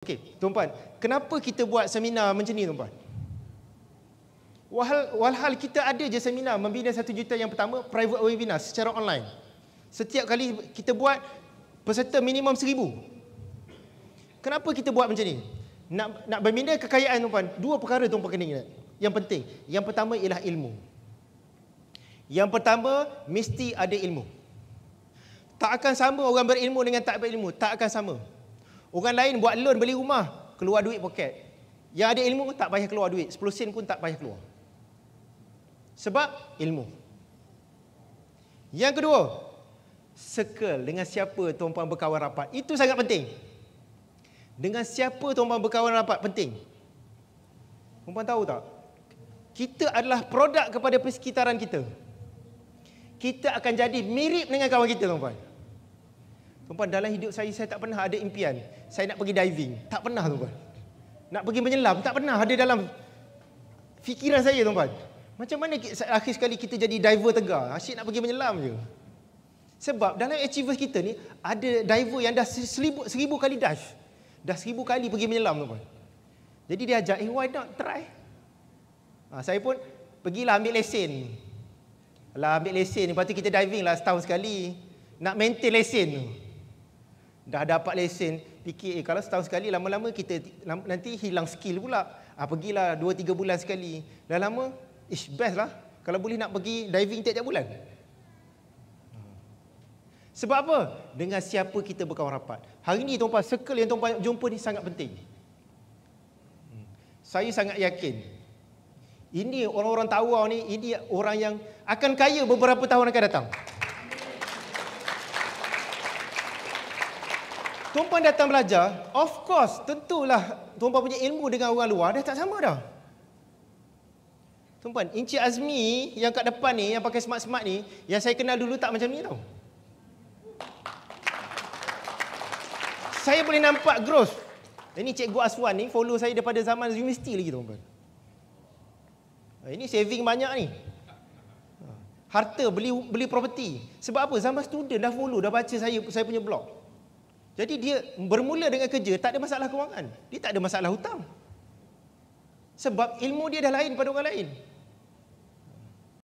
Okey, tuan-puan, kenapa kita buat seminar macam ni, tuan-puan? Walhal kita ada je seminar Membina 1 Juta yang pertama, private webinar secara online. Setiap kali kita buat, peserta minimum 1000. Kenapa kita buat macam ni? Nak membina kekayaan, tuan-puan, 2 perkara tuan-puan kena ingat. Yang penting. Yang pertama ialah ilmu. Yang pertama, mesti ada ilmu. Tak akan sama orang berilmu dengan tak berilmu. Tak akan sama. Orang lain buat loan beli rumah, keluar duit poket. Yang ada ilmu tak payah keluar duit. 10 sen pun tak payah keluar. Sebab ilmu. Yang kedua, circle dengan siapa tuan-puan berkawan rapat. Itu sangat penting. Dengan siapa tuan-puan berkawan rapat penting. Tuan-puan tahu tak? Kita adalah produk kepada persekitaran kita. Kita akan jadi mirip dengan kawan kita, tuan-puan. Tuan-puan, dalam hidup saya tak pernah ada impian saya nak pergi diving. Tak pernah, tuan-puan. Nak pergi menyelam, tak pernah ada dalam fikiran saya, tuan-puan. Macam mana akhir sekali kita jadi diver tegar? Asyik nak pergi menyelam je. Sebab dalam achievers kita ni, ada diver yang dah 1000 kali dive. Dah 1000 kali pergi menyelam, tuan-puan. Jadi dia ajak, why not try? Saya pun pergilah ambil lesen. Ambil lesen, lepas tu kita diving lah setahun sekali. Nak maintain lesen tu. Dah dapat lesen, fikir kalau setahun sekali, lama-lama kita nanti hilang skill pula. Pergilah 2-3 bulan sekali. Dah lama, best lah kalau boleh nak pergi diving tiap-tiap bulan. Sebab apa? Dengan siapa kita berkawan rapat. Hari ni tuan-puan, circle yang tuan-puan jumpa ni sangat penting. Saya sangat yakin, ini orang-orang tawar ni, ini orang yang akan kaya beberapa tahun akan datang. Tuan-puan datang belajar, of course, tentulah tuan-puan punya ilmu dengan orang luar dah tak sama dah. Tuan-puan, Encik Azmi yang kat depan ni, yang pakai smart-smart ni, yang saya kenal dulu tak macam ni tau. Saya boleh nampak growth. Ini Cikgu Aswan ni, follow saya daripada zaman universiti lagi, tuan-puan. Ini saving banyak ni. Harta, beli property. Sebab apa? Zaman student dah follow, dah baca saya punya blog. Jadi dia bermula dengan kerja, tak ada masalah kewangan. Dia tak ada masalah hutang. Sebab ilmu dia dah lain pada orang lain.